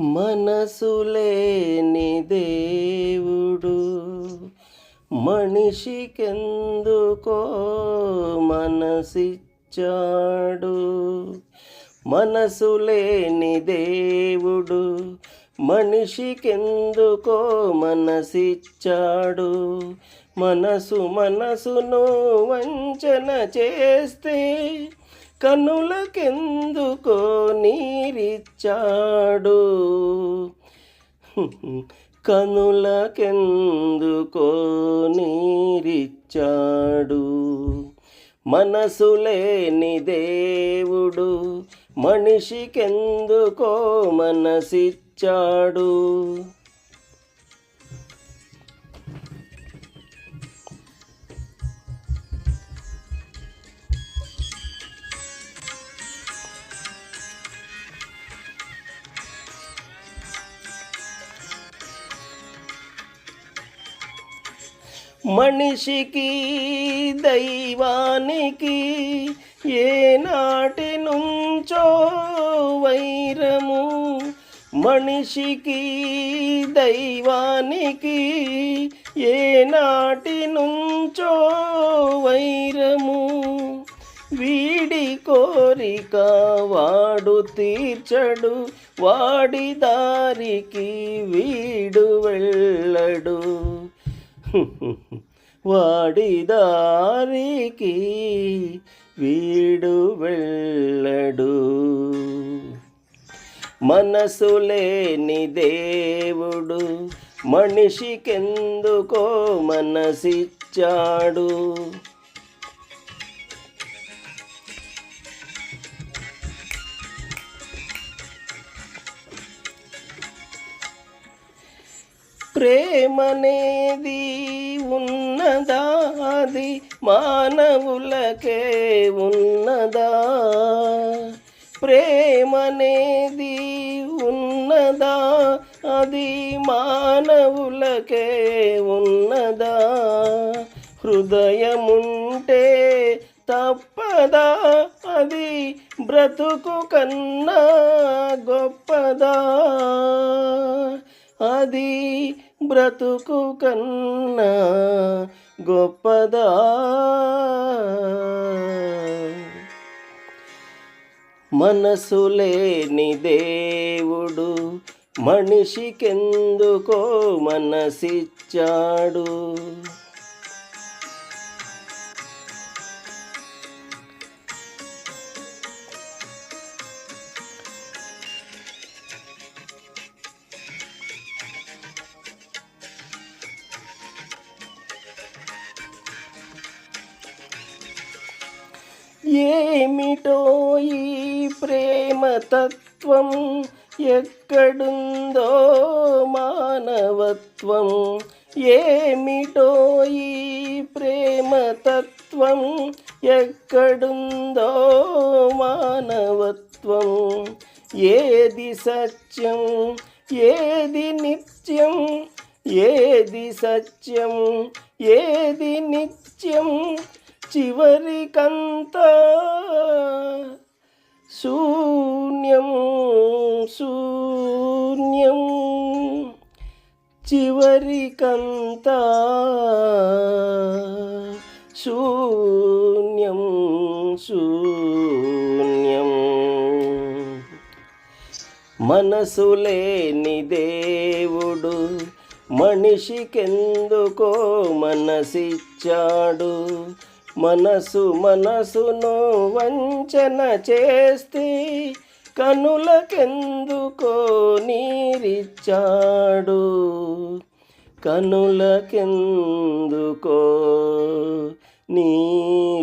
మనసులేని దేవుడు మనిషికెందుకో మనసిచ్చాడు. మనసులేని దేవుడు మనిషికెందుకో మనసిచ్చాడు. మనసును వంచన చేస్తే కనులకెందుకో నీరిచ్చాడు. కనులకెందుకో నీరిచ్చాడు. మనసులేని దేవుడు మనిషికెందుకో మనసిచ్చాడు. మనిషికి దైవానికి ఏనాటి నుంచో వైరము. మనిషికి దైవానికి ఏనాటి నుంచో వైరము. వీడి కోరిక వాడు తీర్చడు, వాడి దారికి వీడు వెళ్ళడు. వాడి దారికి వీడు వెళ్ళడు. మనసులేని దేవుడు మనిషికెందుకో మనసిచ్చాడు. ప్రేమనేది ఉన్నదా, అది మానవులకే ఉన్నదా? ప్రేమనేది ఉన్నదా, అది మానవులకే ఉన్నదా? హృదయముంటే తప్పదా, అది బ్రతుకు కన్నా గొప్పదా? అది బ్రతుకు కన్నా గొప్పదా? మనసులేని దేవుడు మనిషికెందుకో మనసిచ్చాడు. ఏమిటో ఈ ప్రేమ తత్వం, ఎక్కడుందో మానవత్వం? ఏమిటో ఈ ప్రేమ తత్వం, ఎక్కడుందో మానవత్వం? ఏది సత్యం, ఏది నిత్యం? ఏది సత్యం, ఏది నిత్యం? చివరికంతా శూన్యం శూన్యం. చివరికంతా శూన్యం శూన్యం. మనసులేని దేవుడు మనిషికెందుకో మనసిచ్చాడు. మనసును వంచన చేస్తే కనులకెందుకో నీరిచ్చాడు. కనులకెందుకో నీరిచ్చాడు.